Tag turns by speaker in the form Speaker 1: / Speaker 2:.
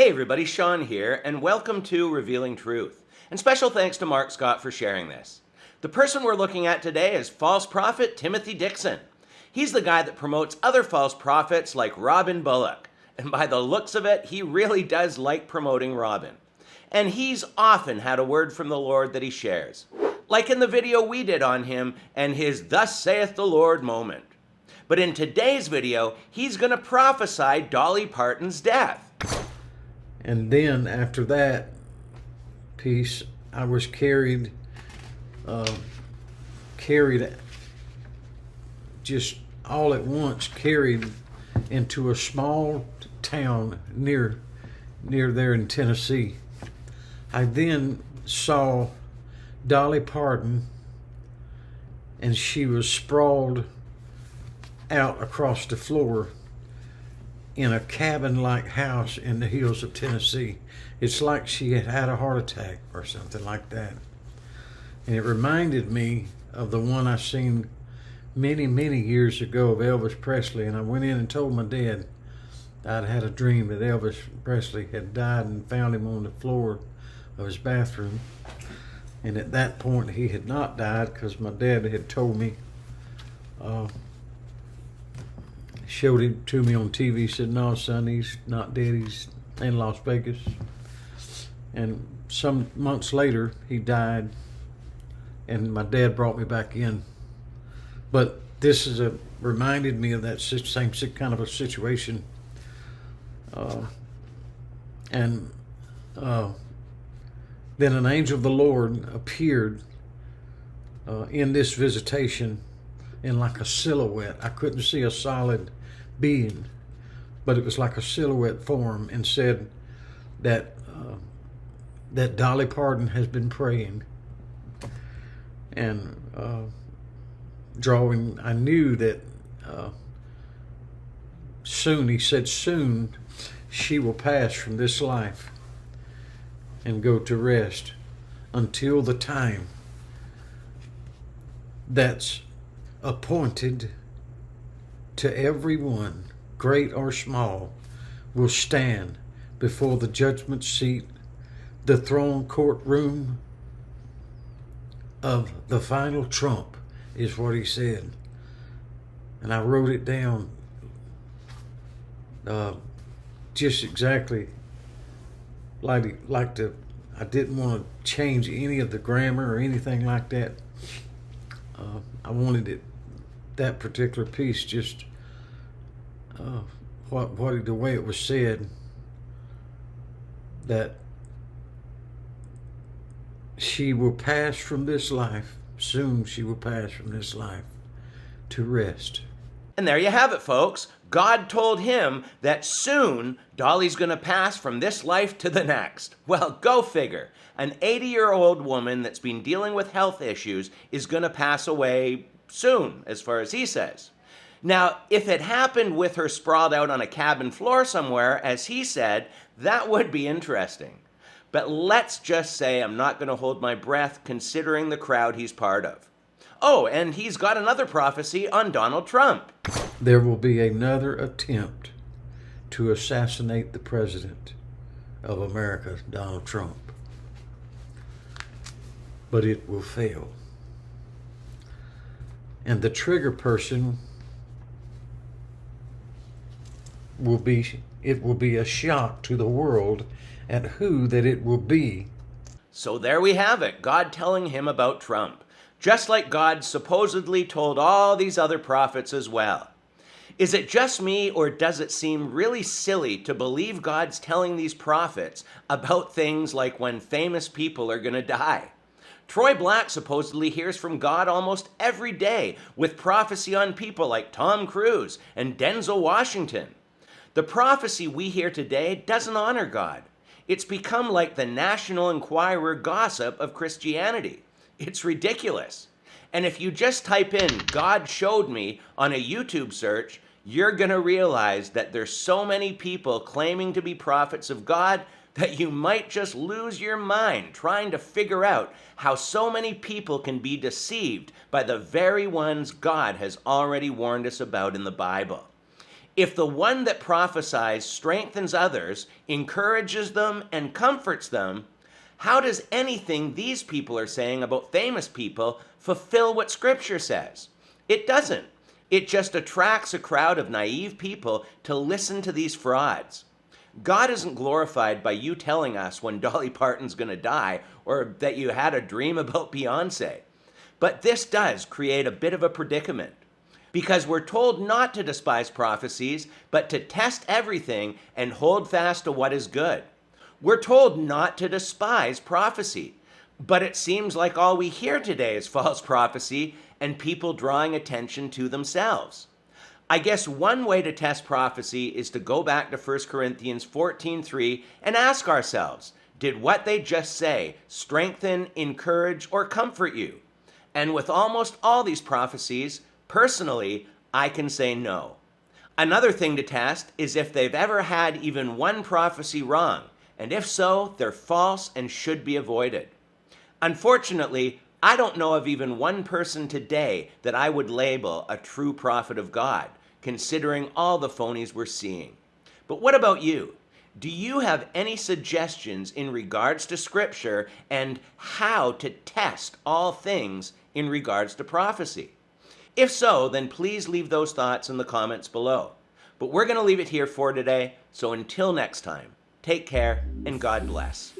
Speaker 1: Hey everybody, Sean here, and welcome to Revealing Truth. And special thanks to Mark Scott for sharing this. The person we're looking at today is false prophet Timothy Dixon. He's the guy that promotes other false prophets like Robin Bullock. And by the looks of it, he really does like promoting Robin. And he's often had a word from the Lord that he shares. Like in the video we did on him and his Thus Saith the Lord moment. But in today's video, he's going to prophesy Dolly Partons' death.
Speaker 2: And then after that piece, I was carried just all at once, carried into a small town near there in Tennessee. I then saw Dolly Parton, and she was sprawled out across the floor in a cabin-like house in the hills of Tennessee. It's like she had had a heart attack or something like that. And it reminded me of the one I seen many, many years ago of Elvis Presley. And I went in and told my dad I'd had a dream that Elvis Presley had died and found him on the floor of his bathroom. And at that point he had not died, because my dad had told me, showed him to me on TV. He said, "No, son, he's not dead. He's in Las Vegas." And some months later, he died, and my dad brought me back in. But this reminded me of that same kind of a situation. Then an angel of the Lord appeared in this visitation in like a silhouette. I couldn't see a solid being, but it was like a silhouette form, and said that Dolly Parton has been praying, and I knew that soon, he said, soon she will pass from this life and go to rest, until the time that's appointed to everyone, great or small, will stand before the judgment seat, the throne courtroom of the final trump, is what he said. And I wrote it down just exactly I didn't want to change any of the grammar or anything like that. I wanted it, that particular piece, just the way it was said, that she will pass from this life, soon she will pass from this life to rest.
Speaker 1: And there you have it, folks. God told him that soon Dolly's going to pass from this life to the next. Well, go figure. An 80-year-old woman that's been dealing with health issues is going to pass away soon, as far as he says. Now, if it happened with her sprawled out on a cabin floor somewhere, as he said, that would be interesting. But let's just say I'm not going to hold my breath, considering the crowd he's part of. Oh, and he's got another prophecy on Donald Trump.
Speaker 2: There will be another attempt to assassinate the president of America, Donald Trump. But it will fail. And the trigger person will be a shock to the world at who that it will be.
Speaker 1: So there we have it, God telling him about Trump, just like God supposedly told all these other prophets as well. Is it just me, or does it seem really silly to believe God's telling these prophets about things like when famous people are going to die? Troy Black supposedly hears from God almost every day with prophecy on people like Tom Cruise and Denzel Washington. The prophecy we hear today doesn't honor God. It's become like the National Enquirer gossip of Christianity. It's ridiculous. And if you just type in "God showed me" on a YouTube search, you're going to realize that there's so many people claiming to be prophets of God that you might just lose your mind trying to figure out how so many people can be deceived by the very ones God has already warned us about in the Bible. If the one that prophesies strengthens others, encourages them, and comforts them, how does anything these people are saying about famous people fulfill what Scripture says? It doesn't. It just attracts a crowd of naive people to listen to these frauds. God isn't glorified by you telling us when Dolly Parton's going to die or that you had a dream about Beyonce. But this does create a bit of a predicament because we're told not to despise prophecies, but to test everything and hold fast to what is good. We're told not to despise prophecy, but it seems like all we hear today is false prophecy and people drawing attention to themselves. I guess one way to test prophecy is to go back to 1 Corinthians 14:3 and ask ourselves, did what they just say strengthen, encourage, or comfort you? And with almost all these prophecies, personally, I can say no. Another thing to test is if they've ever had even one prophecy wrong, and if so, they're false and should be avoided. Unfortunately, I don't know of even one person today that I would label a true prophet of God, considering all the phonies we're seeing. But what about you? Do you have any suggestions in regards to Scripture and how to test all things in regards to prophecy? If so, then please leave those thoughts in the comments below. But we're going to leave it here for today, so until next time, take care and God bless.